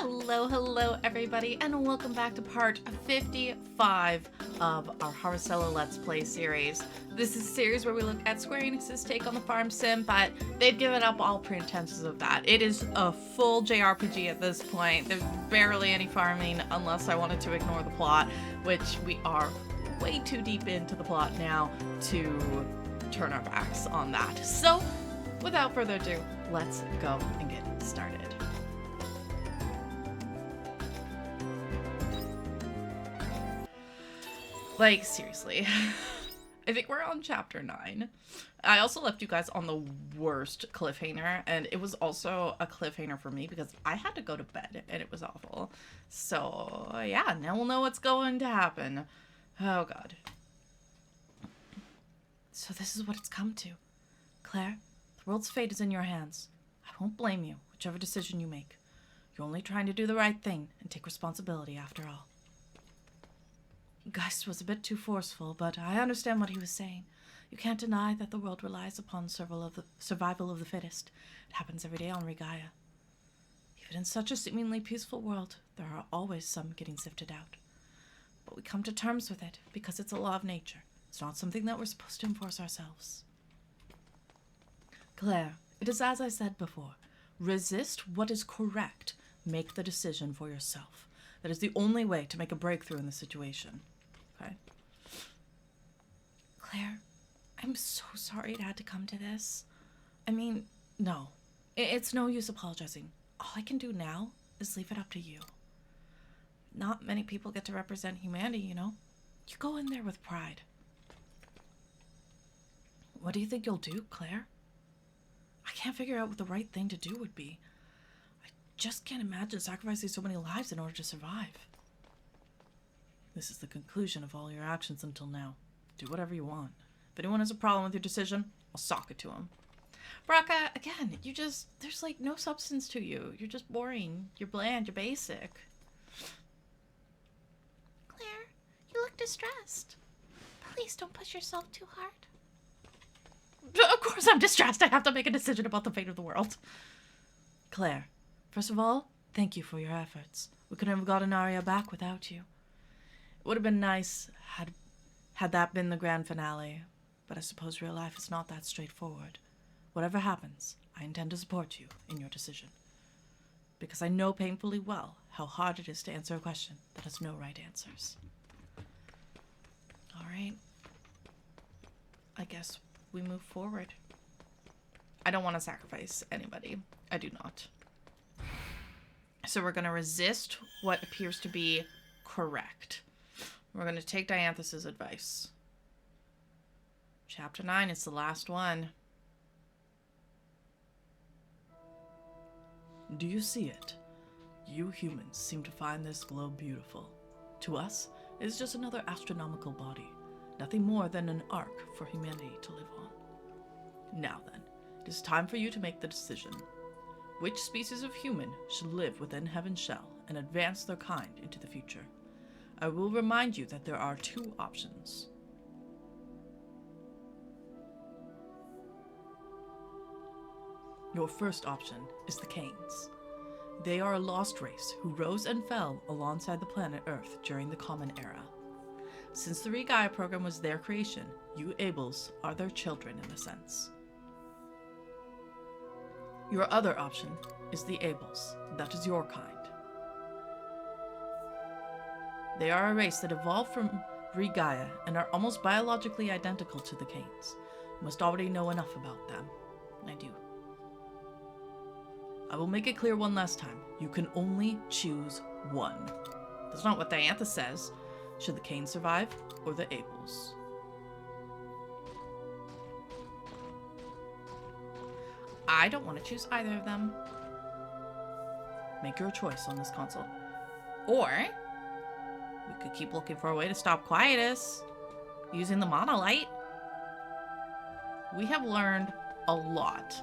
Hello everybody, and welcome back to part 55 of our Harvestella Let's Play series. This is a series where we look at Square Enix's take on the farm sim, but they've given up all pretenses of that. It is a full JRPG at this point. There's barely any farming unless I wanted to ignore the plot, which we are way too deep into the plot now to turn our backs on that. So, without further ado, let's go and get started. Like, seriously. I think we're on chapter 9. I also left you guys on the worst cliffhanger, and it was also a cliffhanger for me because I had to go to bed, and it was awful. So, yeah, now we'll know what's going to happen. Oh, God. So this is what it's come to. Claire, the world's fate is in your hands. I won't blame you, whichever decision you make. You're only trying to do the right thing and take responsibility after all. Geist was a bit too forceful, but I understand what he was saying. You can't deny that the world relies upon survival of the fittest. It happens every day on Regaia. Even in such a seemingly peaceful world, there are always some getting sifted out. But we come to terms with it because it's a law of nature. It's not something that we're supposed to enforce ourselves. Claire, it is as I said before. Resist what is correct. Make the decision for yourself. That is the only way to make a breakthrough in the situation. Okay? Claire, I'm so sorry it had to come to this. I mean, no. It's no use apologizing. All I can do now is leave it up to you. Not many people get to represent humanity, you know? You go in there with pride. What do you think you'll do, Claire? I can't figure out what the right thing to do would be. I just can't imagine sacrificing so many lives in order to survive. This is the conclusion of all your actions until now. Do whatever you want. If anyone has a problem with your decision, I'll sock it to him. Braca, again, there's like no substance to you. You're just boring. You're bland. You're basic. Claire, you look distressed. Please don't push yourself too hard. Of course I'm distressed. I have to make a decision about the fate of the world. Claire, first of all, thank you for your efforts. We couldn't have gotten Arya back without you. It would have been nice had that been the grand finale, but I suppose real life is not that straightforward. Whatever happens, I intend to support you in your decision. Because I know painfully well how hard it is to answer a question that has no right answers. All right. I guess we move forward. I don't want to sacrifice anybody. I do not. So we're going to resist what appears to be correct. We're going to take Dianthus's advice. Chapter 9 is the last one. Do you see it? You humans seem to find this globe beautiful. To us, it is just another astronomical body. Nothing more than an ark for humanity to live on. Now then, it is time for you to make the decision. Which species of human should live within Heaven's shell and advance their kind into the future? I will remind you that there are two options. Your first option is the Canes. They are a lost race who rose and fell alongside the planet Earth during the Common Era. Since the Regaia program was their creation, you Abels are their children in a sense. Your other option is the Abels. That is your kind. They are a race that evolved from Regaia and are almost biologically identical to the Canes. You must already know enough about them. I do. I will make it clear one last time. You can only choose one. That's not what Dianthus says. Should the Canes survive or the Abels? I don't want to choose either of them. Make your choice on this console. Or we could keep looking for a way to stop Quietus using the monolite. We have learned a lot.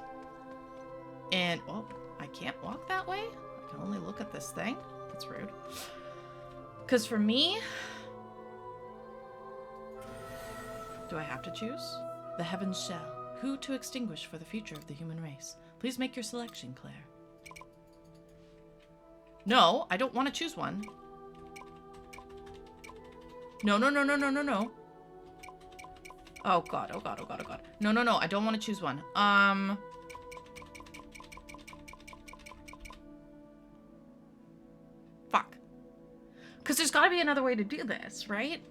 And, oh, I can't walk that way? I can only look at this thing? That's rude. Because for me, do I have to choose? The Heaven's Shell. Who to extinguish for the future of the human race? Please make your selection, Claire. No, I don't want to choose one. No, no, no, no, no, no, no. Oh god, oh god, oh god, oh god. No, no, no, I don't want to choose one. Fuck. Because there's got to be another way to do this, right?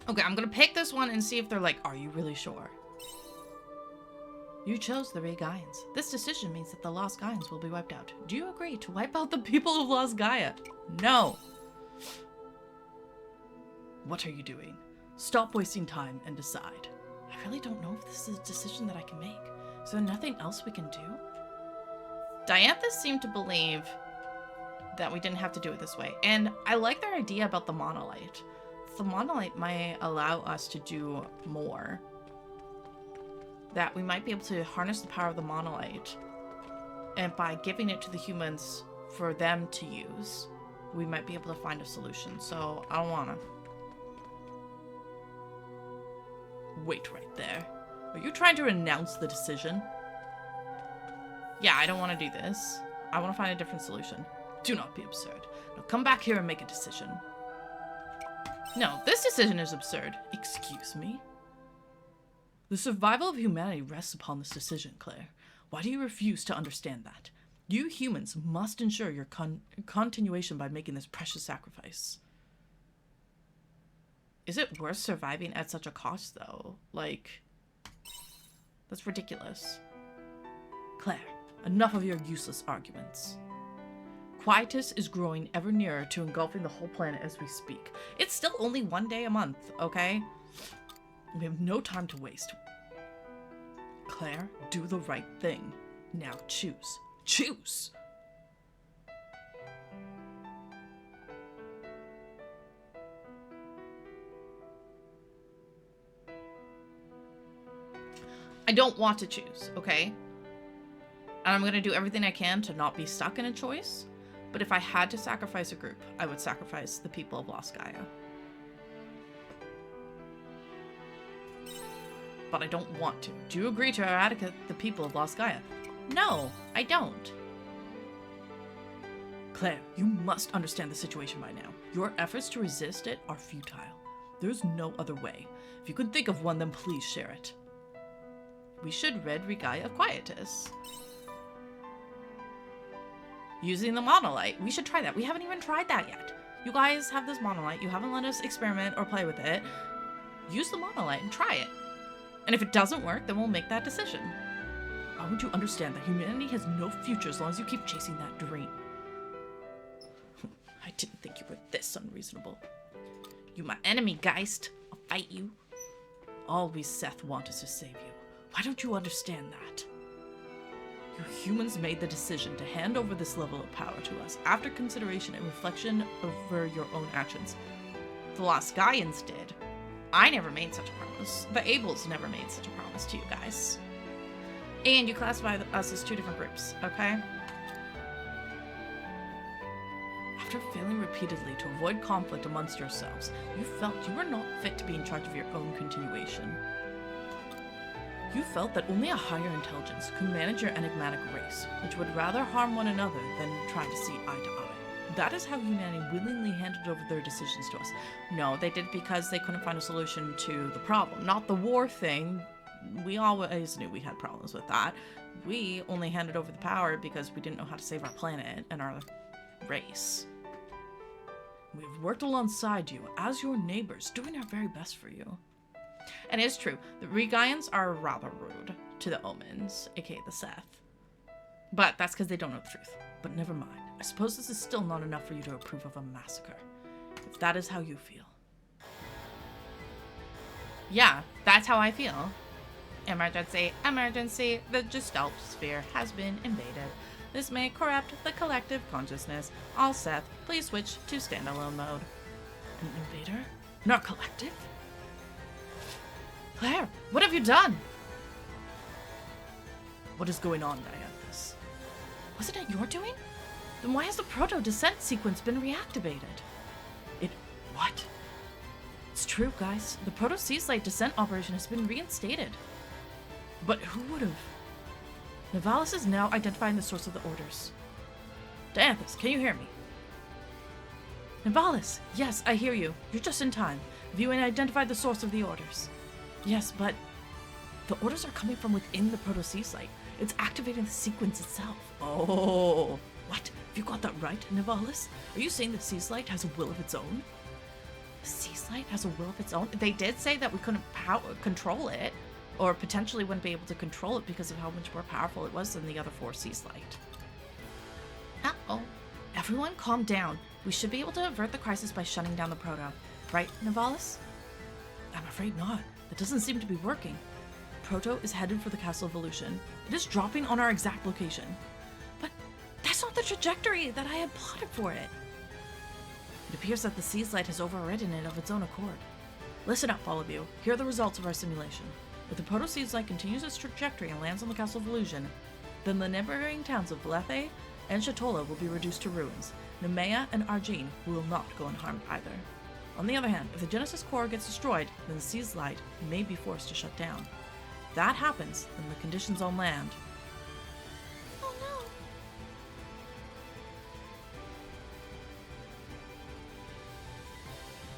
Okay, I'm gonna pick this one and see if they're like, are you really sure? You chose the Regaians. This decision means that the Lost Gaians will be wiped out. Do you agree to wipe out the people of Lost Gaia? No. What are you doing? Stop wasting time and decide. I really don't know if this is a decision that I can make. Is there nothing else we can do? Dianthus seemed to believe that we didn't have to do it this way. And I like their idea about the monolith. The monolith might allow us to do more. That we might be able to harness the power of the monolith. And by giving it to the humans for them to use, we might be able to find a solution. So I don't want to. Wait right there. Are you trying to announce the decision? Yeah, I don't want to do this. I want to find a different solution. Do not be absurd. Now come back here and make a decision. No, this decision is absurd. Excuse me? The survival of humanity rests upon this decision, Claire. Why do you refuse to understand that? You humans must ensure your continuation by making this precious sacrifice. Is it worth surviving at such a cost, though? Like, that's ridiculous. Claire, enough of your useless arguments. Quietus is growing ever nearer to engulfing the whole planet as we speak. It's still only one day a month, okay? We have no time to waste. Claire, do the right thing. Now choose. Choose! I don't want to choose, okay? And I'm gonna do everything I can to not be stuck in a choice. But if I had to sacrifice a group, I would sacrifice the people of Lost Gaia. But I don't want to. Do you agree to eradicate the people of Lost Gaia? No, I don't. Claire, you must understand the situation by now. Your efforts to resist it are futile. There's no other way. If you could think of one, then please share it. We should rid Regaia of Quietus. Using the monolith. We should try that. We haven't even tried that yet. You guys have this monolith. You haven't let us experiment or play with it. Use the monolith and try it. And if it doesn't work, then we'll make that decision. Why would you understand that humanity has no future as long as you keep chasing that dream? I didn't think you were this unreasonable. You my enemy, Geist. I'll fight you. Always Seth wanted to save you. Why don't you understand that? You humans made the decision to hand over this level of power to us after consideration and reflection over your own actions. The Lost Gaians did. I never made such a promise. The Ables never made such a promise to you guys. And you classify us as two different groups, okay? After failing repeatedly to avoid conflict amongst yourselves, you felt you were not fit to be in charge of your own continuation. You felt that only a higher intelligence could manage your enigmatic race, which would rather harm one another than try to see eye to eye. That is how humanity willingly handed over their decisions to us. No, they did because they couldn't find a solution to the problem. Not the war thing. We always knew we had problems with that. We only handed over the power because we didn't know how to save our planet and our race. We have worked alongside you as your neighbors, doing our very best for you. And it is true, the Regaians are rather rude to the Omens, aka the Seth. But that's because they don't know the truth. But never mind. I suppose this is still not enough for you to approve of a massacre. If that is how you feel. Yeah, that's how I feel. Emergency, emergency. The Gestalt sphere has been invaded. This may corrupt the collective consciousness. All Seth, please switch to standalone mode. An invader? Not collective? Claire, what have you done? What is going on, Dianthus? Wasn't it your doing? Then why has the proto-descent sequence been reactivated? What? It's true, guys. The proto-Seaslide descent operation has been reinstated. But who would have? Nivalis is now identifying the source of the orders. Dianthus, can you hear me? Nivalis, yes, I hear you. You're just in time. Have you identified the source of the orders? Yes, but the orders are coming from within the proto-sea slate. It's activating the sequence itself. Oh, what? Have you got that right, Nivalis? Are you saying the sea slate has a will of its own? The sea slate has a will of its own? They did say that we couldn't control it, or potentially wouldn't be able to control it because of how much more powerful it was than the other 4 sea slate. Uh-oh. Everyone calm down. We should be able to avert the crisis by shutting down the proto. Right, Nivalis? I'm afraid not. That doesn't seem to be working. Proto is headed for the Castle of Evolution. It is dropping on our exact location. But that's not the trajectory that I had plotted for it. It appears that the sea slate has overridden it of its own accord. Listen up, all of you. Here are the results of our simulation. If the proto sea slate continues its trajectory and lands on the Castle of Illusion, then the neighboring towns of Lethe and Shatola will be reduced to ruins. Nemea and Argene will not go unharmed either. On the other hand, if the Genesis core gets destroyed, then the sea slate may be forced to shut down. If that happens, then the conditions on land. Oh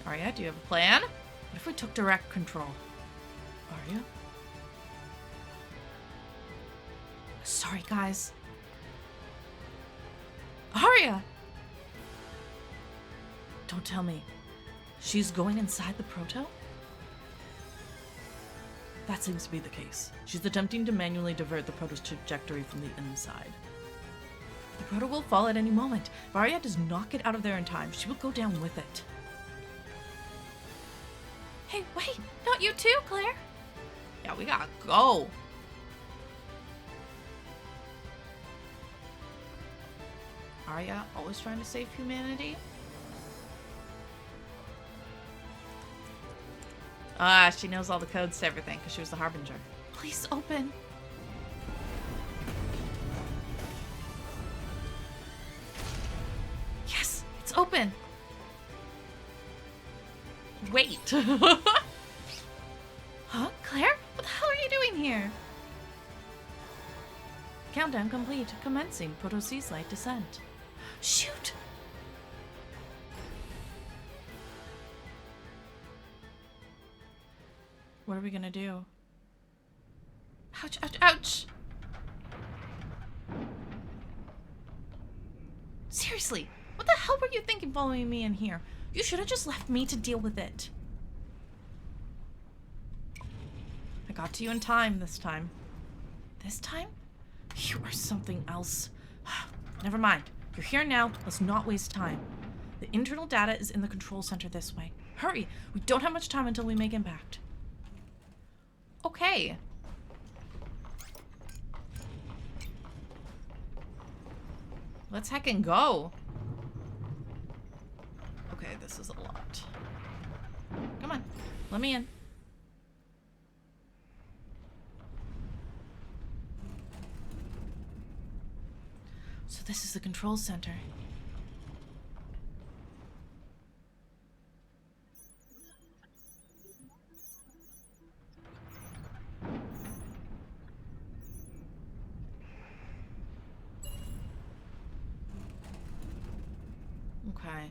no. Arya, do you have a plan? What if we took direct control? Arya? Sorry, guys. Arya! Don't tell me. She's going inside the proto? That seems to be the case. She's attempting to manually divert the proto's trajectory from the inside. The proto will fall at any moment. If Arya does not get out of there in time, she will go down with it. Hey, wait! Not you too, Claire! Yeah, we gotta go. Arya, always trying to save humanity? Ah, she knows all the codes to everything because she was the Harbinger. Please open. Yes, it's open. Wait. Huh? Claire? What the hell are you doing here? Countdown complete. Commencing Proto-Sea Slate descent. Shoot! What are we gonna do? Ouch, ouch, ouch! Seriously, what the hell were you thinking following me in here? You should have just left me to deal with it. I got to you in time this time. This time? You are something else. Never mind. You're here now. Let's not waste time. The internal data is in the control center this way. Hurry! We don't have much time until we make impact. Okay. Let's heckin' go. Okay, this is a lot. Come on. Let me in. So this is the control center. Okay.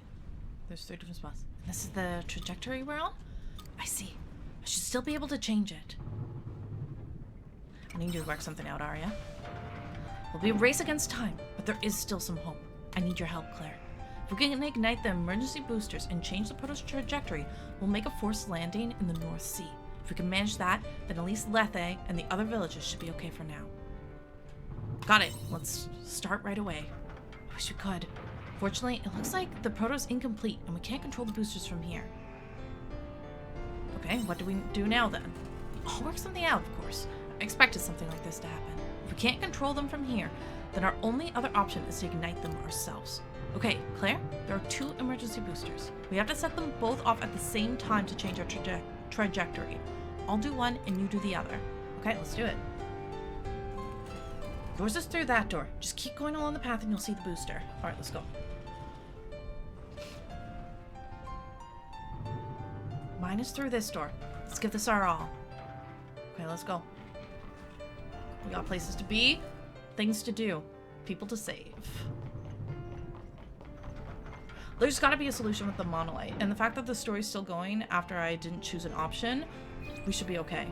There's 3 different spots. This is the trajectory we're on? I see. I should still be able to change it. I need you to work something out, Arya. It'll be a race against time, but there is still some hope. I need your help, Claire. If we can ignite the emergency boosters and change the proto's trajectory, we'll make a forced landing in the North Sea. If we can manage that, then at least Lethe and the other villages should be okay for now. Got it. Let's start right away. I wish we could. Fortunately, it looks like the proto's incomplete and we can't control the boosters from here. Okay, what do we do now then? I'll work something out, of course. I expected something like this to happen. If we can't control them from here, then our only other option is to ignite them ourselves. Okay, Claire, there are 2 emergency boosters. We have to set them both off at the same time to change our trajectory. I'll do one and you do the other. Okay, let's do it. Yours is through that door. Just keep going along the path and you'll see the booster. Alright, let's go. Mine is through this door. Let's give this our all. Okay, let's go. We got places to be, things to do, people to save. There's got to be a solution with the monolith, and the fact that the story's still going after I didn't choose an option, we should be okay.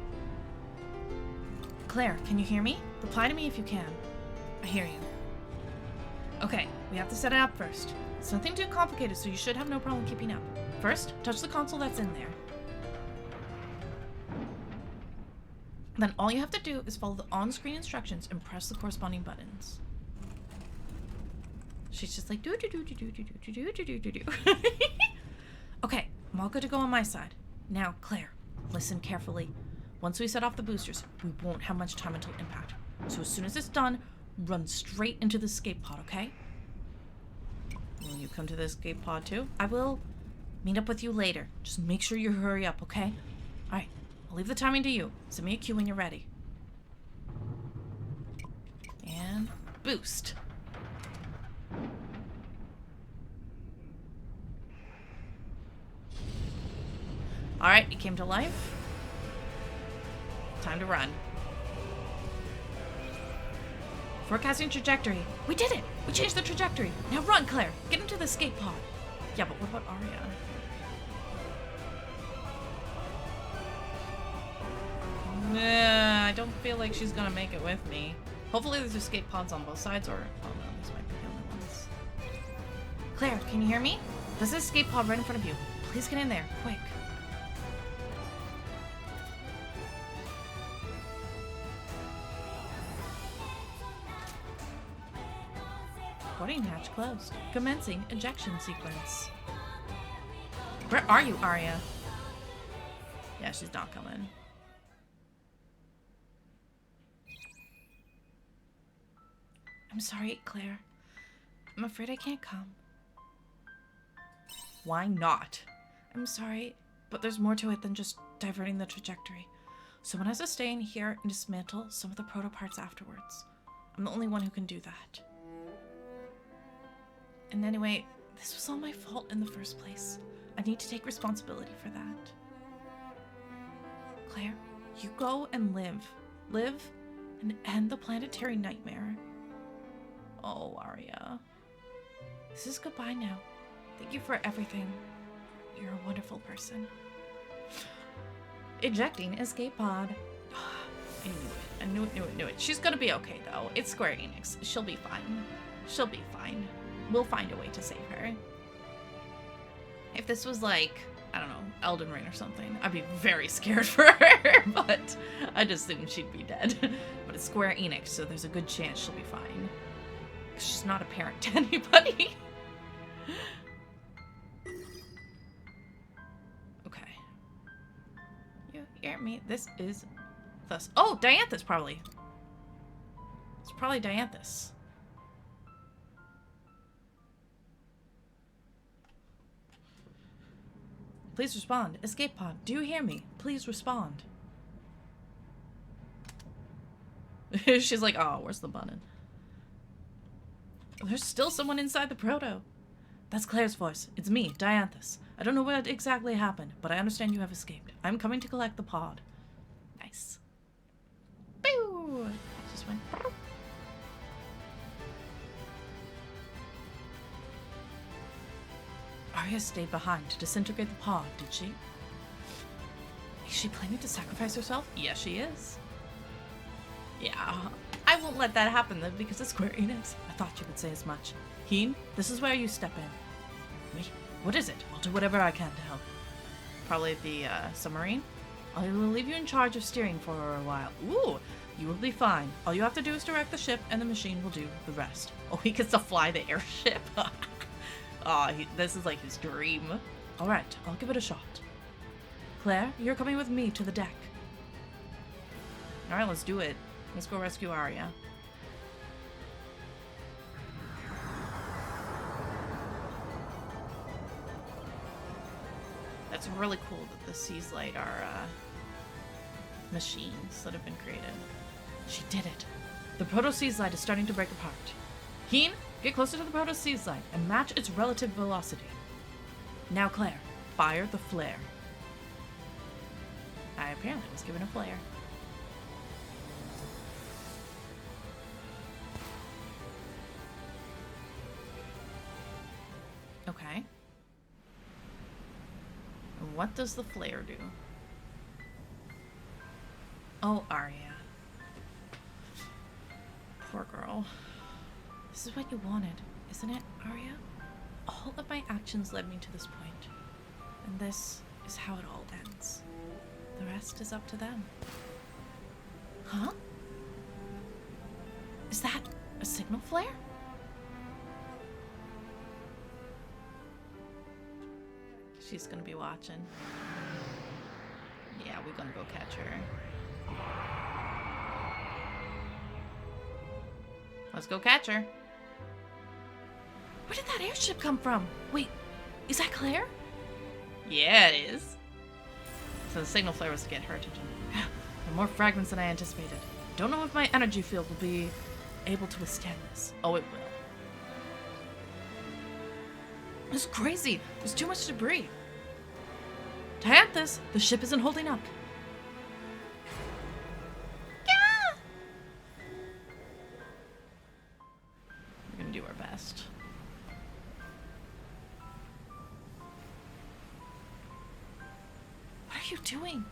Claire, can you hear me? Reply to me if you can. I hear you. Okay, we have to set it up first. It's nothing too complicated, so you should have no problem keeping up. First, touch the console that's in there. Then all you have to do is follow the on-screen instructions and press the corresponding buttons. She's just like do do do do do do do do do do do. Okay, I'm all good to go on my side. Now, Claire, listen carefully. Once we set off the boosters, we won't have much time until impact. So as soon as it's done, run straight into the escape pod, okay? Will you come to the escape pod too? I will meet up with you later. Just make sure you hurry up, okay? Alright, I'll leave the timing to you. Send me a cue when you're ready. And boost. Alright, it came to life. Time to run. Forecasting trajectory. We did it! We changed the trajectory. Now run, Claire. Get into the escape pod. Yeah, but what about Arya? Nah, I don't feel like she's gonna make it with me. Hopefully there's escape pods on both sides, or... oh no, these might be the only ones. Claire, can you hear me? There's an escape pod right in front of you. Please get in there, quick. Boarding hatch closed. Commencing ejection sequence. Where are you, Arya? Yeah, she's not coming. I'm sorry, Claire. I'm afraid I can't come. Why not? I'm sorry, but there's more to it than just diverting the trajectory. Someone has to stay in here and dismantle some of the proto parts afterwards. I'm the only one who can do that. And anyway, this was all my fault in the first place. I need to take responsibility for that. Claire, you go and live. Live and end the planetary nightmare. Oh, Arya. This is goodbye now. Thank you for everything. You're a wonderful person. Ejecting escape pod. I knew it. She's gonna be okay, though. It's Square Enix. She'll be fine. She'll be fine. We'll find a way to save her. If this was like, I don't know, Elden Ring or something, I'd be very scared for her, but I'd assume she'd be dead. But it's Square Enix, so there's a good chance she'll be fine. She's not a parent to anybody. Okay. You hear me? This is thus. Oh, Dianthus, probably. It's probably Dianthus. Please respond. Escape pod. Do you hear me? Please respond. She's like, oh, where's the button? There's still someone inside the proto. That's Claire's voice. It's me, Dianthus. I don't know what exactly happened, but I understand you have escaped. I'm coming to collect the pod. Nice. Boo! Just went. Boop. Arya stayed behind to disintegrate the pod, did she? Is she planning to sacrifice herself? Yes, she is. Yeah, I won't let that happen though because it's Square Enix. I thought you would say as much. Heen, this is where you step in. Wait, what is it? I'll do whatever I can to help. Probably the submarine? I will leave you in charge of steering for a while. Ooh, you will be fine. All you have to do is direct the ship and the machine will do the rest. Oh, he gets to fly the airship. Oh, this is like his dream. All right, I'll give it a shot. Claire, you're coming with me to the deck. All right, let's do it. Let's go rescue Arya. That's really cool that the Seas Light are machines that have been created. She did it. The Proto Seas Light is starting to break apart. Heen, get closer to the Proto Seas Light and match its relative velocity. Now, Claire, fire the flare. I apparently was given a flare. Okay. what does the flare do? Oh, Arya. Poor girl. This is what you wanted, isn't it, Arya? All of my actions led me to this point. And this is how it all ends. The rest is up to them. Huh? Is that a signal flare? She's gonna be watching. Yeah, we're gonna go catch her. Let's go catch her. Where did that airship come from? Wait, is that Claire? Yeah, it is. So the signal flare was to get her attention. There are more fragments than I anticipated. Don't know if my energy field will be able to withstand this. Oh, it will. This is crazy. There's too much debris. Dianthus, the ship isn't holding up. Yeah! We're gonna do our best. What are you doing?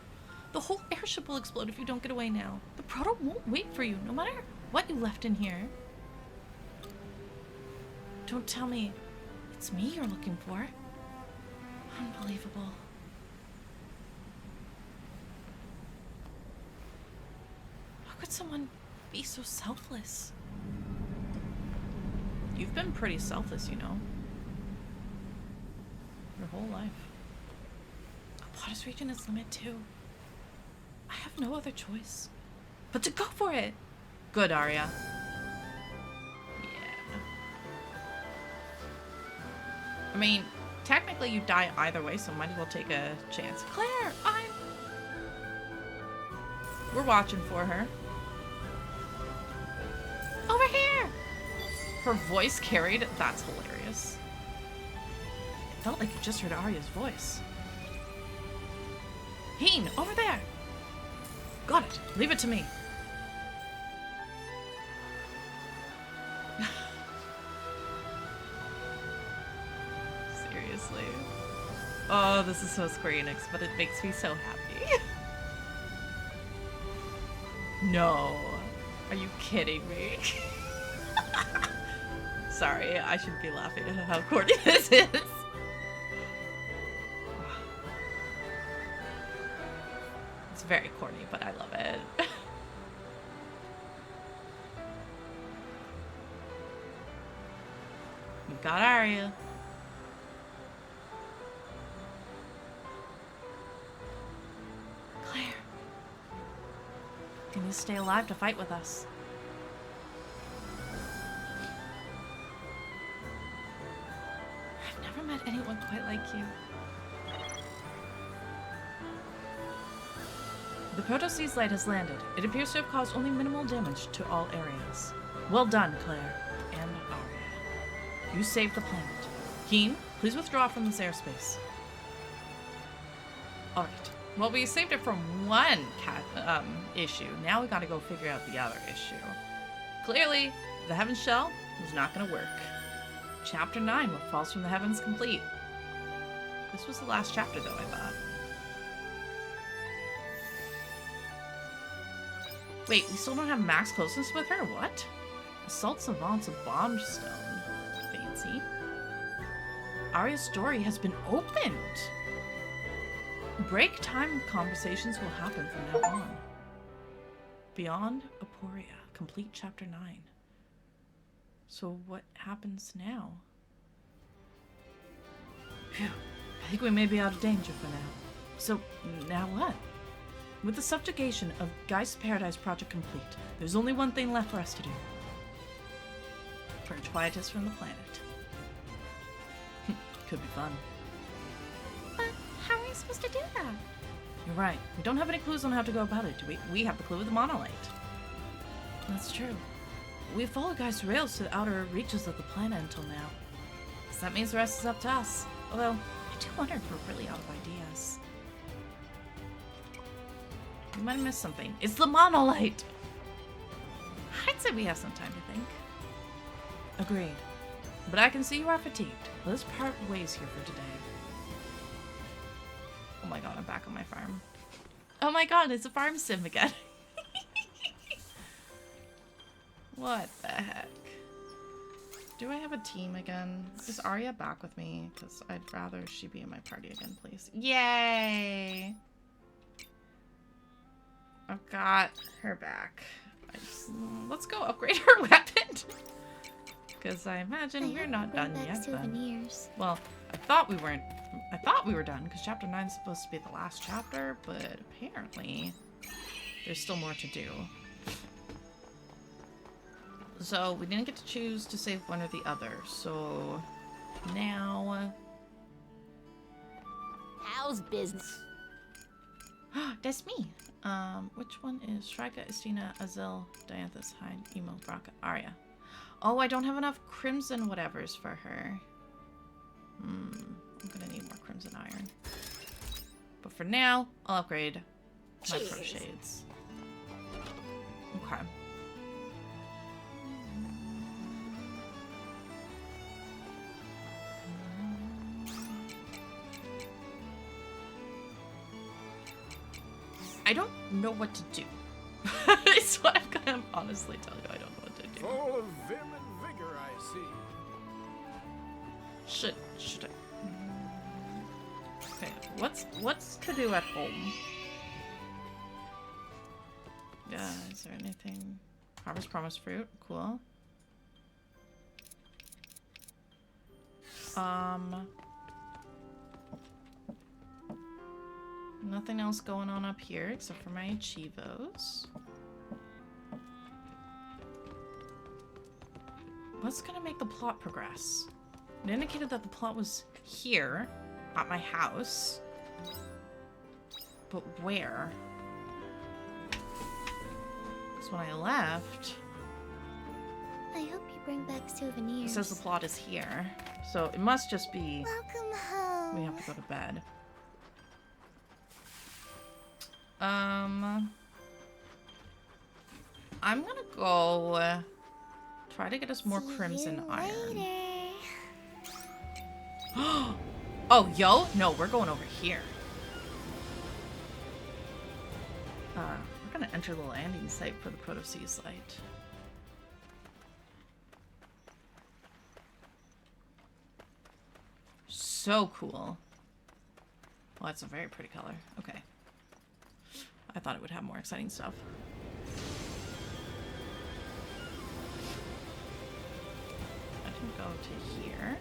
The whole airship will explode if you don't get away now. The proto won't wait for you, no matter what you left in here. Don't tell me it's me you're looking for. Unbelievable. How could someone be so selfless? You've been pretty selfless, you know. Your whole life. Apollo's reaching its limit too. I have no other choice but to go for it. Good, Arya. Yeah. I mean, technically you die either way, so might as well take a chance. Claire, We're watching for her. over here. Her voice carried. That's hilarious. It felt like you just heard Arya's voice. Heen, over there. Got it. Leave it to me. Seriously. Oh, this is so Square Enix, but it makes me so happy. No. Are you kidding me? Sorry, I shouldn't be laughing at how corny this is. It's very corny, but I love it. We got Arya. Claire, you need to stay alive to fight with us. I've never met anyone quite like you. The Proto-Sea's light has landed. It appears to have caused only minimal damage to all areas. Well done, Claire and Arya. You saved the planet. Heen, please withdraw from this airspace. Alright. Well, we saved it from one issue. Now we gotta go figure out the other issue. Clearly, the Heaven Shell was not gonna work. Chapter 9, What Falls from the Heavens, complete. This was the last chapter, though, I thought. Wait, we still don't have max closeness with her? What? Assault Savant's a bomb stone. Fancy. Arya's story has been opened! Break time conversations will happen from now on. Beyond Aporia, complete chapter 9. So what happens now? Phew, I think we may be out of danger for now. So, now what? With the subjugation of Geist Paradise project complete, there's only one thing left for us to do. Purge Quietus from the planet. Could be fun. But how are we supposed to do that? You're right. We don't have any clues on how to go about it, do we? We have the clue with the monolith. That's true. We've followed Geist's rails to the outer reaches of the planet until now. So that means the rest is up to us. Although, I do wonder if we're really out of ideas. we might have missed something. It's the monolith! I'd say we have some time to think. Agreed. But I can see you are fatigued. Let's part ways here for today. Oh my god, I'm back on my farm. Oh my god, it's a farm sim again. What the heck? Do I have a team again? Is Arya back with me? Because I'd rather she be in my party again, please. Yay! I've got her back. Let's go upgrade her weapon. Because I imagine we're not done yet then. Well, I thought we were done because chapter 9 is supposed to be the last chapter, but apparently there's still more to do. So we didn't get to choose to save one or the other. So now, How's business? that's me. Which one is Shrika, Estina, Azil, Dianthus, Hyde, Emo, Braka, Arya? Oh, I don't have enough crimson whatevers for her. I'm gonna need more crimson iron. But for now, I'll upgrade my pro shades. Okay. I don't know what to do. It's what I'm gonna honestly tell you. I don't know what to do. Full of vim and vigor, I see. Should I? Okay, what's to do at home? Yeah, is there anything? Harvest promise fruit, cool. Nothing else going on up here except for my Achievos. What's gonna make the plot progress? It indicated that the plot was here, at my house. But where? Because when I left, I hope you bring back it souvenirs. says the plot is here. So it must just be Welcome home. we have to go to bed. I'm gonna go try to get us more See crimson you iron. later. Oh, yo? No, we're going over here. We're gonna enter the landing site for the Proto-Sea site. So cool. Well, that's a very pretty color. Okay. I thought it would have more exciting stuff. I can go to here.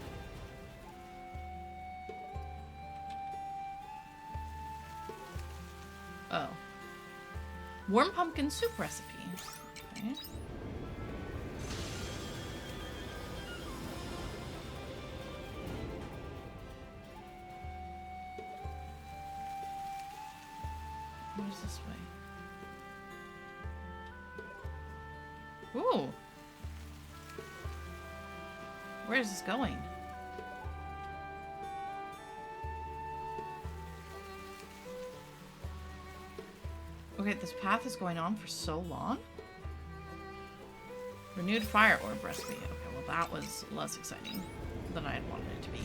Oh. Warm pumpkin soup recipe. Okay. Where's this way? Ooh. Where is this going? Okay, this path is going on for so long. Renewed fire orb recipe. Okay, well that was less exciting than I had wanted it to be.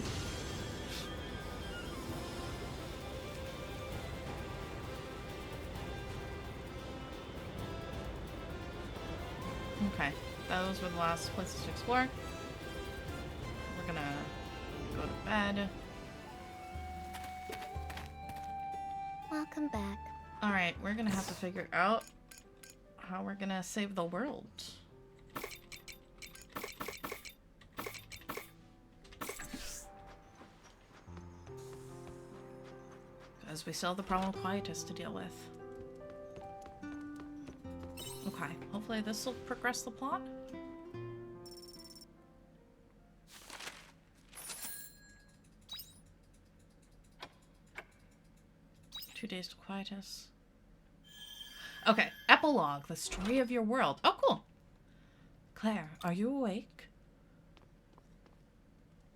Okay, those were the last places to explore. We're gonna go to bed. Welcome back. Alright, we're gonna have to figure out how we're gonna save the world. Because we still have the problem of quietus to deal with. Okay, hopefully this will progress the plot. Two days to quietus. Okay, epilogue, the story of your world. Oh, cool. Claire, are you awake?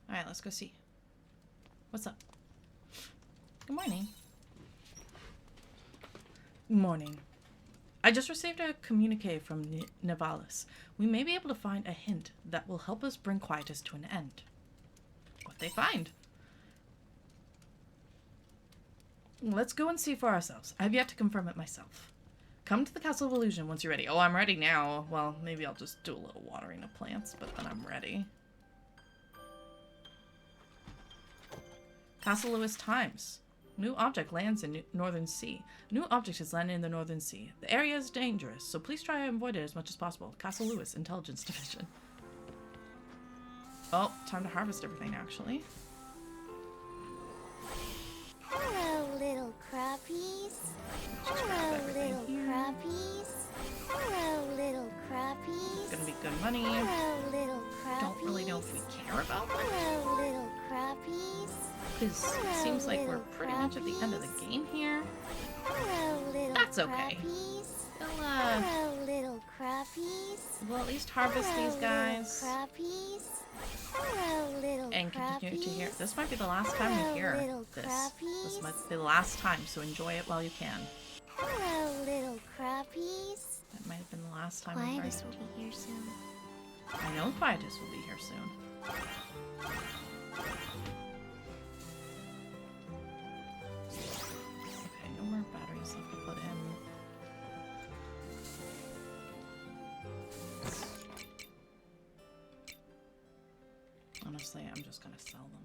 Alright, let's go see. What's up? Good morning. Morning. I just received a communique from Nivalis. We may be able to find a hint that will help us bring quietus to an end. What they find? Let's go and see for ourselves. I have yet to confirm it myself. Come to the Castle of Illusion once you're ready. Oh, I'm ready now. Well, maybe I'll just do a little watering of plants, but then I'm ready. Castle Lewis Times. New object lands in Northern Sea. New object has landed in the Northern Sea. The area is dangerous, so please try and avoid it as much as possible. Castle Lewis Intelligence Division. Oh, time to harvest everything, actually. Hello, little crappies. Hello, little crappies. Hello, little crappies. Gonna be good money. Hello, little crappies. Don't really know if we care about them. Hello, little crappies. Because it seems like we're pretty much at the end of the game here. Hello, little That's okay. crappies. We'll, Hello, little crappies. we'll at least harvest these guys. Hello, crappies. Hello, little And continue to hear. crappies. This might be the last time you hear Hello, this. crappies. This might be the last time, so enjoy it while you can. Hello, little crappies. That might have been the last time we heard Quietus it. will be here soon. I know Quietus will be here soon. Okay, no more batteries left to put in. Honestly, I'm just gonna sell them.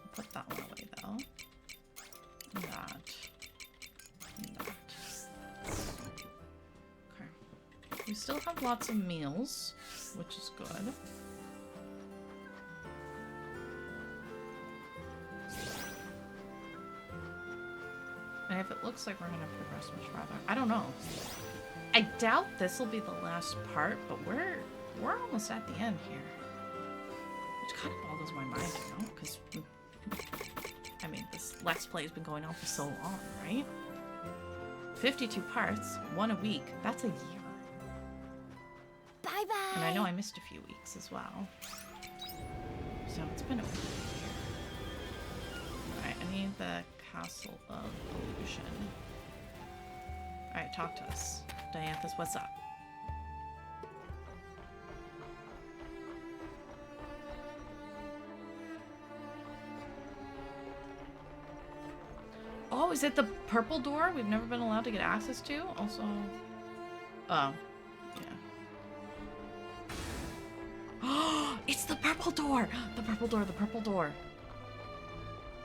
I'll put that one away though. And that. And that. Okay. We still have lots of meals, which is good. And if it looks like we're gonna progress much farther, I don't know. I doubt this will be the last part, but we're almost at the end here. Which kind of boggles my mind, you know? Because, I mean, this Let's Play has been going on for so long, right? 52 parts, one a week. That's a year. Bye-bye. And I know I missed a few weeks as well. So it's been a week. Alright, I need the Castle of Illusion. Alright, talk to us. Dianthus, what's up? Oh, is it the purple door we've never been allowed to get access to? Also... Oh. Yeah. It's the purple door! The purple door, the purple door.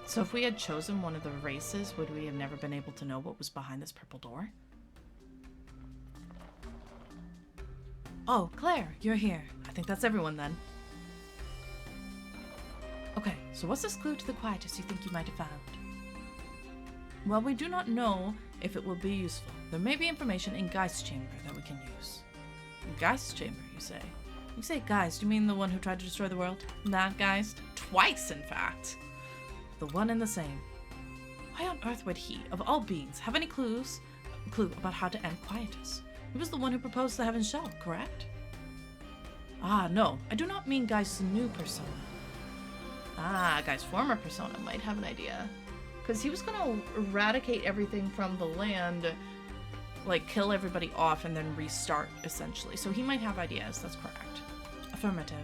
So if we had chosen one of the races, would we have never been able to know what was behind this purple door? Oh, Claire, you're here. I think that's everyone then. Okay, so what's this clue to the Quietus you think you might have found? Well, we do not know if it will be useful. There may be information in Geist's chamber that we can use. Geist's chamber, you say? You say Geist, you mean the one who tried to destroy the world? That Geist? Twice, in fact. The one and the same. Why on earth would he, of all beings, have any clue about how to end Quietus? He was the one who proposed the Heaven Shell, correct? Ah, no, I do not mean Geist's new persona. Ah, Geist's former persona might have an idea. Because he was going to eradicate everything from the land, like kill everybody off and then restart, essentially. So he might have ideas, that's correct. Affirmative.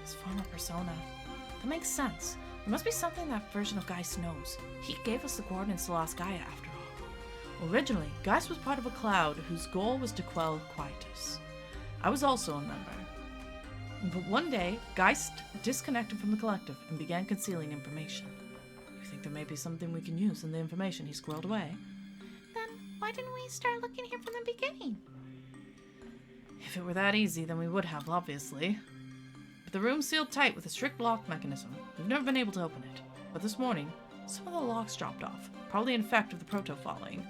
His former persona. That makes sense. There must be something that version of Geist knows. He gave us the coordinates to Lost Gaia, after all. Originally, Geist was part of a cloud whose goal was to quell Quietus. I was also a member. But one day, Geist disconnected from the collective and began concealing information. You think there may be something we can use in the information he squirreled away? Then why didn't we start looking here from the beginning? If it were that easy, then we would have, obviously. But the room's sealed tight with a strict lock mechanism. We've never been able to open it. But this morning, some of the locks dropped off. Probably an effect of the proto falling.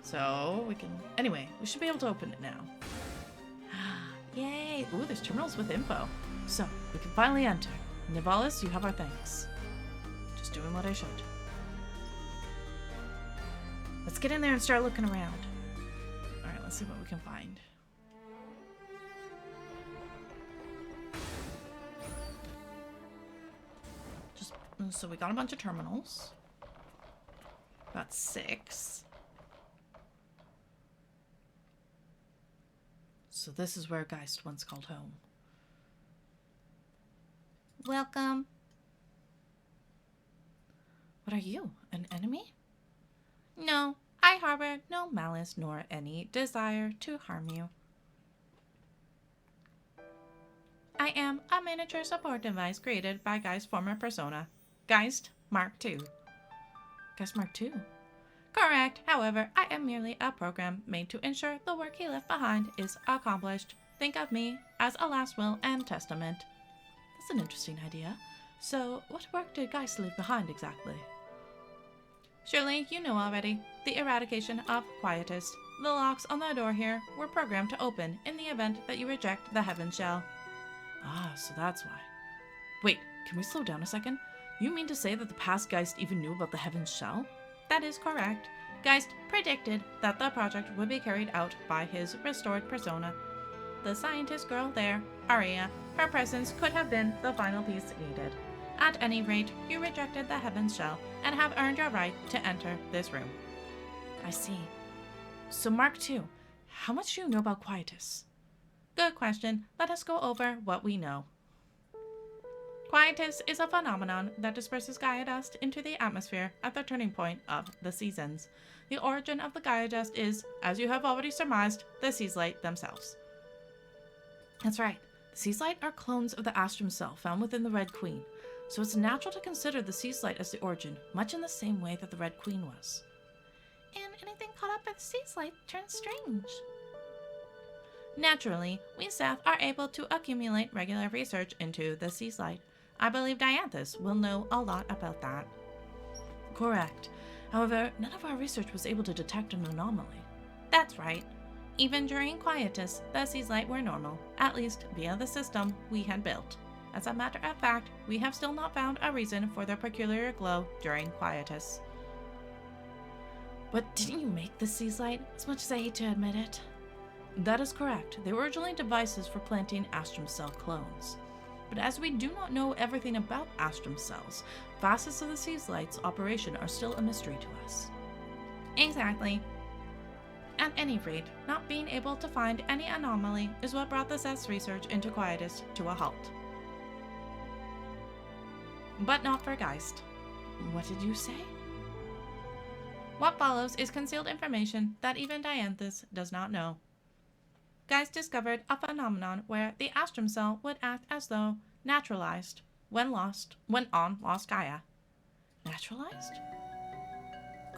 So, we can... Anyway, we should be able to open it now. Yay! Ooh, there's terminals with info. So, we can finally enter. Nivalis, you have our thanks. Just doing what I should. Let's get in there and start looking around. Alright, let's see what we can find. So we got a bunch of terminals. About 6. So this is where Geist once called home. Welcome. What are you, an enemy? No, I harbor no malice nor any desire to harm you. I am a miniature support device created by Guy's former persona, Geist Mark II. Geist Mark II? Correct. However, I am merely a program made to ensure the work he left behind is accomplished. Think of me as a last will and testament. That's an interesting idea. So, what work did Geist leave behind exactly? Surely you know already. The eradication of Quietus. The locks on the door here were programmed to open in the event that you reject the Heaven Shell. Ah, so that's why. Wait, can we slow down a second? You mean to say that the past Geist even knew about the Heaven Shell? That is correct. Geist predicted that the project would be carried out by his restored persona. The scientist girl there, Aria, her presence could have been the final piece needed. At any rate, you rejected the Heaven's Shell and have earned your right to enter this room. I see. So Mark II, how much do you know about Quietus? Good question. Let us go over what we know. Quietus is a phenomenon that disperses Gaia dust into the atmosphere at the turning point of the seasons. The origin of the Gaia dust is, as you have already surmised, the Seaslight themselves. That's right. The Seaslight are clones of the Astrum Cell found within the Red Queen, so it's natural to consider the Seaslight as the origin, much in the same way that the Red Queen was. And anything caught up by the Seaslight turns strange. Naturally, we Seth are able to accumulate regular research into the Seaslight. I believe Dianthus will know a lot about that. Correct. However, none of our research was able to detect an anomaly. That's right. Even during Quietus, the Seaslight were normal, at least via the system we had built. As a matter of fact, we have still not found a reason for their peculiar glow during Quietus. But didn't you make the Seaslight, as much as I hate to admit it? That is correct. They were originally devices for planting Astrum Cell clones. But as we do not know everything about Astrum Cells, facets of the Seaslight's operation are still a mystery to us. Exactly. At any rate, not being able to find any anomaly is what brought the Seth's research into Quietus to a halt. But not for Geist. What did you say? What follows is concealed information that even Dianthus does not know. Geist discovered a phenomenon where the Astrum Cell would act as though naturalized when on lost Gaia. Naturalized?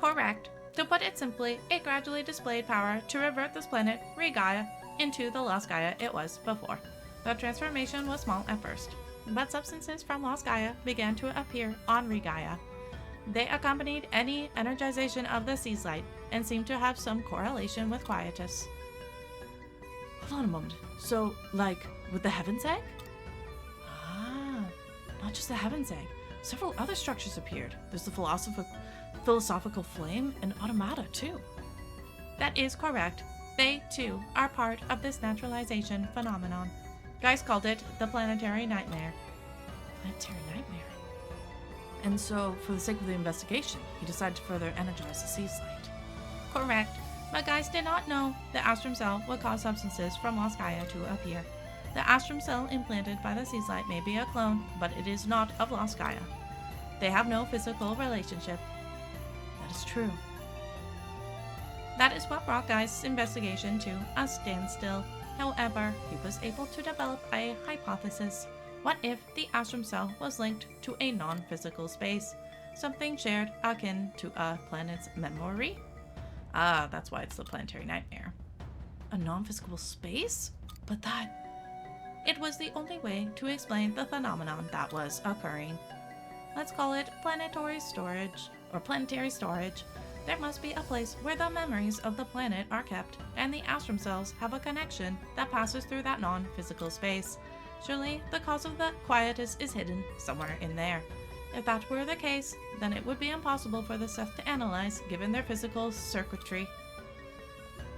Correct. To put it simply, it gradually displayed power to revert this planet, Re-Gaia, into the lost Gaia it was before. The transformation was small at first, but substances from lost Gaia began to appear on Re-Gaia. They accompanied any energization of the Seaslight and seemed to have some correlation with Quietus. Hold on a moment. So, like, with the Heaven's Egg? Ah, not just the Heaven's Egg. Several other structures appeared. There's the philosophical flame and automata, too. That is correct. They, too, are part of this naturalization phenomenon. Geist called it the planetary nightmare. Planetary nightmare? And so, for the sake of the investigation, he decided to further energize the Seaslight. Correct. But Geist did not know the Astrum Cell would cause substances from lost Gaia to appear. The Astrum Cell implanted by the Seaslight may be a clone, but it is not of lost Gaia. They have no physical relationship. That is true. That is what brought Geist's investigation to a standstill. However, he was able to develop a hypothesis. What if the Astrum Cell was linked to a non-physical space? Something shared akin to a planet's memory? Ah, that's why it's the planetary nightmare. A non-physical space? But that... It was the only way to explain the phenomenon that was occurring. Let's call it planetary storage, or planetary storage. There must be a place where the memories of the planet are kept, and the Astrum Cells have a connection that passes through that non-physical space. Surely, the cause of the Quietus is hidden somewhere in there. If that were the case, then it would be impossible for the Seth to analyze, given their physical circuitry.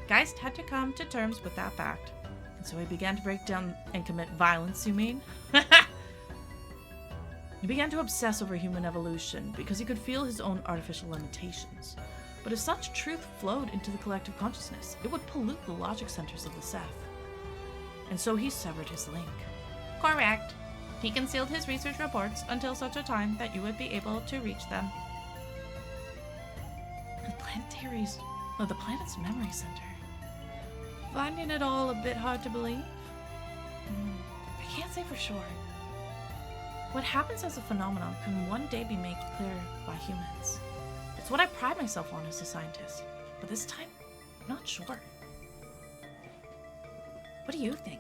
Geist had to come to terms with that fact, and so he began to break down and commit violence, you mean? He began to obsess over human evolution, because he could feel his own artificial limitations. But if such truth flowed into the collective consciousness, it would pollute the logic centers of the Seth. And so he severed his link. Correct. He concealed his research reports until such a time that you would be able to reach them. planetary's, or the planet's memory center. Finding it all a bit hard to believe? I can't say for sure. What happens as a phenomenon can one day be made clear by humans. It's what I pride myself on as a scientist. But this time, I'm not sure. What do you think?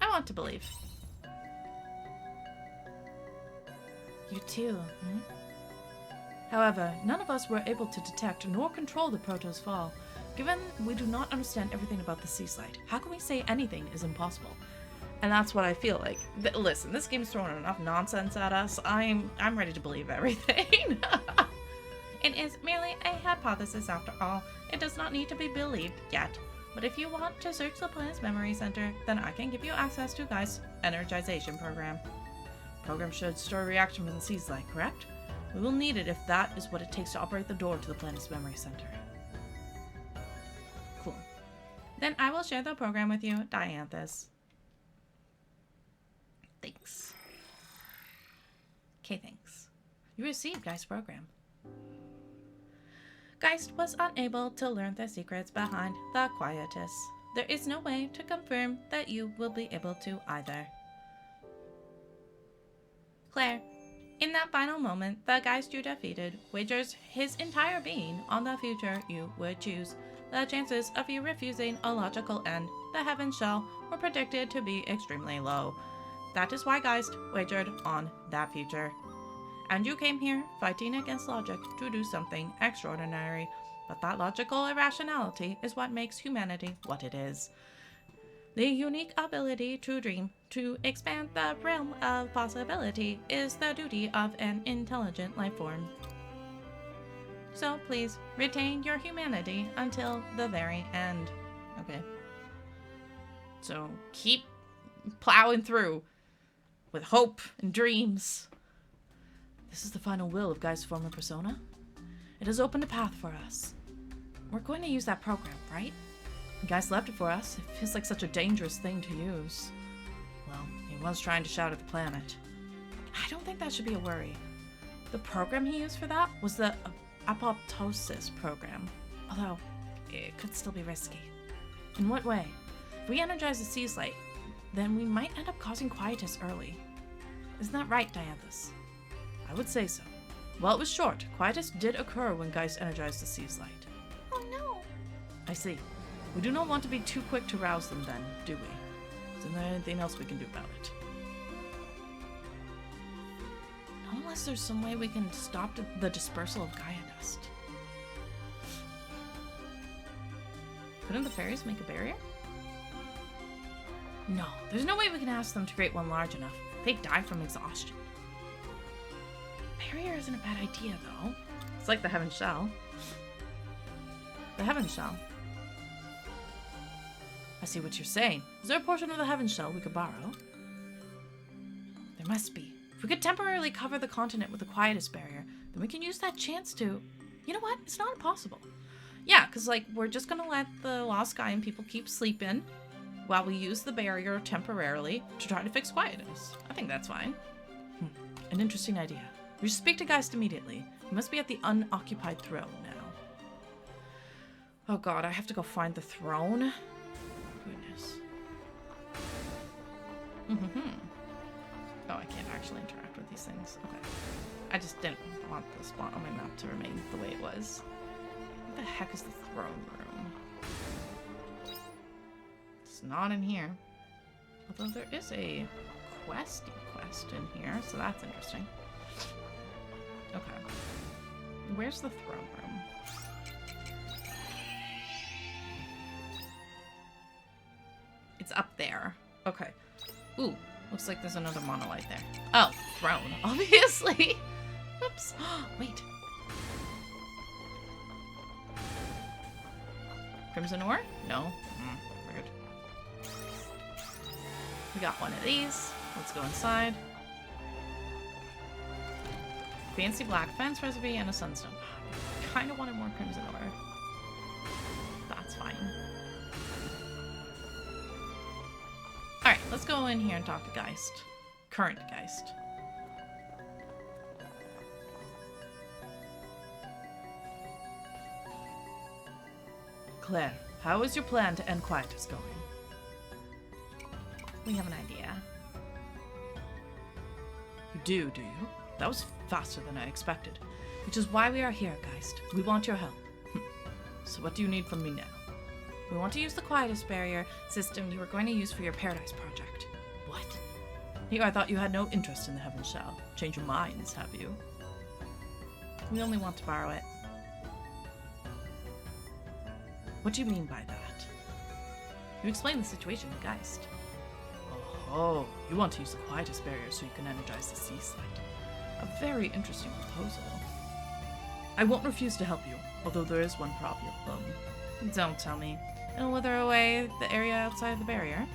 I want to believe. You too, hmm? However, none of us were able to detect nor control the Proto's fall. Given we do not understand everything about the sea slide, how can we say anything is impossible? And that's what I feel like. Listen, this game's throwing enough nonsense at us. I'm ready to believe everything. It is merely a hypothesis after all. It does not need to be believed yet. But if you want to search the planet's memory center, then I can give you access to Guy's energization program. Program should store a reaction from the sea slide, correct? We will need it if that is what it takes to operate the door to the planet's memory center. Cool. Then I will share the program with you, Dianthus. Thanks. Okay, thanks. You received Guy's program. Geist was unable to learn the secrets behind the quietus. There is no way to confirm that you will be able to either. Claire, in that final moment, the Geist you defeated wagers his entire being on the future you would choose. The chances of you refusing a logical end, the heaven shell, were predicted to be extremely low. That is why Geist wagered on that future. And you came here fighting against logic to do something extraordinary. But that logical irrationality is what makes humanity what it is. The unique ability to dream, to expand the realm of possibility, is the duty of an intelligent life form. So please, retain your humanity until the very end. Okay. So keep plowing through with hope and dreams. This is the final will of Guy's former persona. It has opened a path for us. We're going to use that program, right? Guy's left it for us. It feels like such a dangerous thing to use. Well, he was trying to shout at the planet. I don't think that should be a worry. The program he used for that was the apoptosis program. Although, it could still be risky. In what way? If we energize the sea slate, then we might end up causing quietus early. Isn't that right, Dianthus? I would say so. Well, it was short. Quietus did occur when Geist energized the sea slide. Oh no. I see. We do not want to be too quick to rouse them then, do we? Isn't there anything else we can do about it? Not unless there's some way we can stop the dispersal of Gaia dust. Couldn't the fairies make a barrier? No, there's no way we can ask them to create one large enough. They'd die from exhaustion. Barrier isn't a bad idea, though. It's like the Heaven Shell. The Heaven Shell. I see what you're saying. Is there a portion of the Heaven Shell we could borrow? There must be. If we could temporarily cover the continent with a quietus barrier, then we can use that chance to... You know what? It's not impossible. Yeah, because, like, we're just going to let the Lost Guy and people keep sleeping while we use the barrier temporarily to try to fix quietus. I think that's fine. An interesting idea. We should speak to Geist immediately. He must be at the unoccupied throne now. Oh god, I have to go find the throne? Goodness. Oh, I can't actually interact with these things. Okay. I just didn't want the spot on my map to remain the way it was. What the heck is the throne room? It's not in here. Although there is a questy quest in here, so that's interesting. Okay. Where's the throne room? It's up there. Okay. Ooh, looks like there's another monolith there. Oh, throne, obviously. Whoops. Wait. Crimson ore? No. Weird. We got one of these. Let's go inside. Fancy black fence recipe and a sunstone. Kind of wanted more crimson ore. That's fine. Alright, let's go in here and talk to Geist. Current Geist. Claire, how is your plan to end Quietus going? We have an idea. You do you? That was faster than I expected. Which is why we are here, Geist. We want your help. So what do you need from me now? We want to use the Quietus barrier system you were going to use for your Paradise project. What? Here I thought you had no interest in the Heaven Shell. Change your minds, have you? We only want to borrow it. What do you mean by that? You explained the situation to Geist. Oh, you want to use the Quietus barrier so you can energize the sea slide. A very interesting proposal. I won't refuse to help you, although there is one problem. Don't tell me. It'll wither away the area outside the barrier?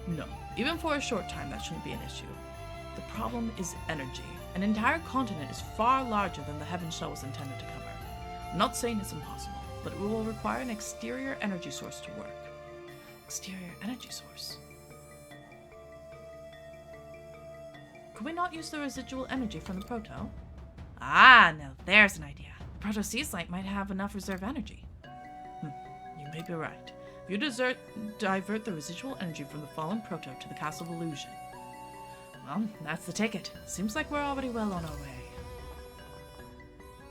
No, even for a short time that shouldn't be an issue. The problem is energy. An entire continent is far larger than the Heaven Shell was intended to cover. I'm not saying it's impossible, but it will require an exterior energy source to work. Exterior energy source? Could we not use the residual energy from the proto? Ah, now there's an idea. The Proto Sea Slite might have enough reserve energy. You may be right. If you divert the residual energy from the fallen proto to the Castle of Illusion. Well, that's the ticket. Seems like we're already well on our way.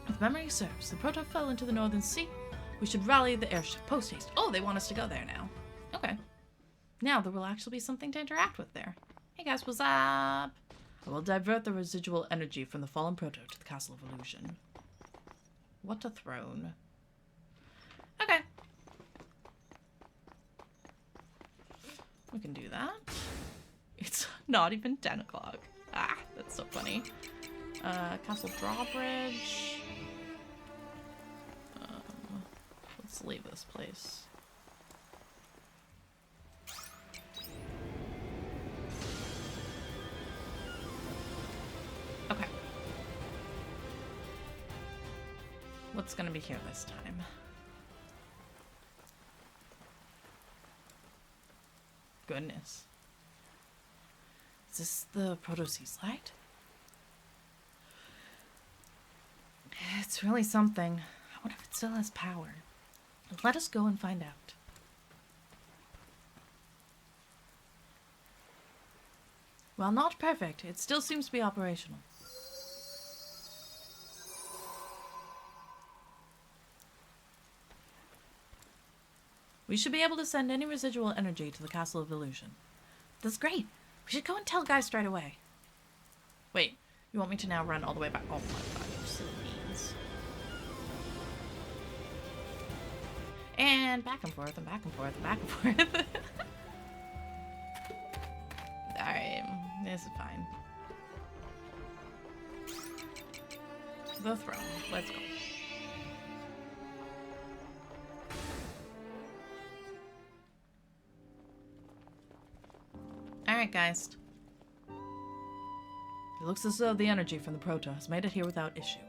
If memory serves, the proto fell into the Northern Sea. We should rally the airship post-haste. Oh, they want us to go there now. Okay. Now there will actually be something to interact with there. Hey guys, what's up? I will divert the residual energy from the fallen proto to the Castle of Illusion. What a throne. Okay. We can do that. It's not even 10 o'clock. Ah, that's so funny. Castle Drawbridge. Let's leave this place. Okay. What's gonna be here this time? Goodness. Is this the Proto Sea Slide? It's really something. I wonder if it still has power. Let us go and find out. While not perfect, it still seems to be operational. We should be able to send any residual energy to the Castle of Illusion. That's great. We should go and tell Geist right away. Wait, you want me to now run all the way back? Oh my god, you silly beans. And back and forth and back and forth and back and forth. Alright, this is fine. The throne. Let's go. Alright, guys. It looks as though the energy from the proto has made it here without issue.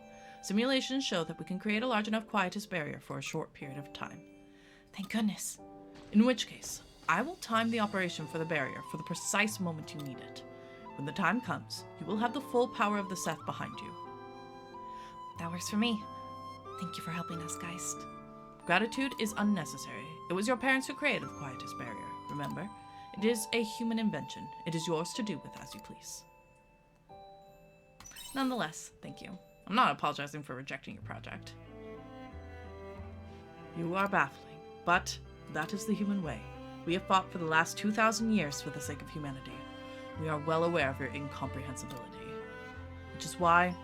Simulations show that we can create a large enough quietus barrier for a short period of time. Thank goodness. In which case, I will time the operation for the barrier for the precise moment you need it. When the time comes, you will have the full power of the Seth behind you. That works for me. Thank you for helping us, Geist. Gratitude is unnecessary. It was your parents who created the quietus barrier, remember? It is a human invention. It is yours to do with as you please. Nonetheless, thank you. I'm not apologizing for rejecting your project. You are baffling, but that is the human way. We have fought for the last 2,000 years for the sake of humanity. We are well aware of your incomprehensibility, which is why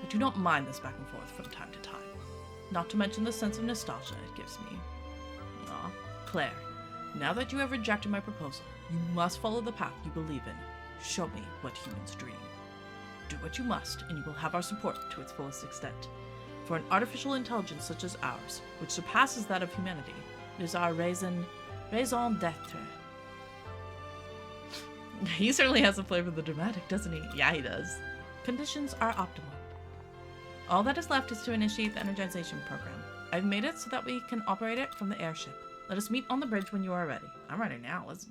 I do not mind this back and forth from time to time. Not to mention the sense of nostalgia it gives me. Ah, Claire, now that you have rejected my proposal, you must follow the path you believe in. Show me what humans dream. Do what you must, and you will have our support to its fullest extent. For an artificial intelligence such as ours, which surpasses that of humanity, it is our raison d'etre. He certainly has a flavor of the dramatic, doesn't he? Yeah, he does. Conditions are optimal. All that is left is to initiate the energization program. I've made it so that we can operate it from the airship. Let us meet on the bridge when you are ready. I'm ready now. Let's...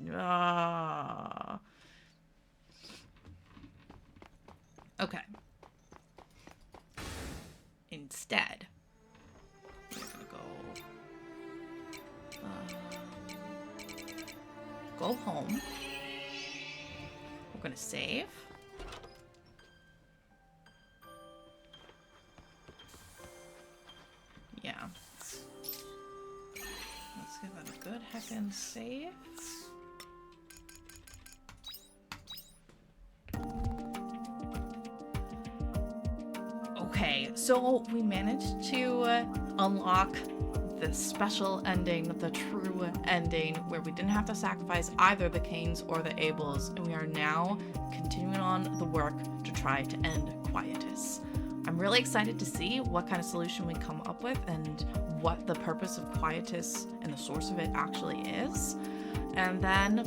Okay. Instead, we're gonna go go home. We're gonna save. Yeah. Let's give that a good heckin' save. Okay, so we managed to unlock the special ending, the true ending, where we didn't have to sacrifice either the Cains or the Abels, and we are now continuing on the work to try to end Quietus. I'm really excited to see what kind of solution we come up with and what the purpose of Quietus and the source of it actually is, and then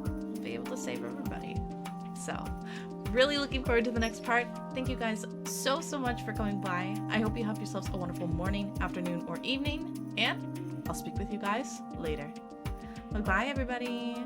we'll be able to save everybody. So, really looking forward to the next part. Thank you guys so much for coming by. I hope you have yourselves a wonderful morning, afternoon, or evening, and I'll speak with you guys later. Bye-bye, everybody.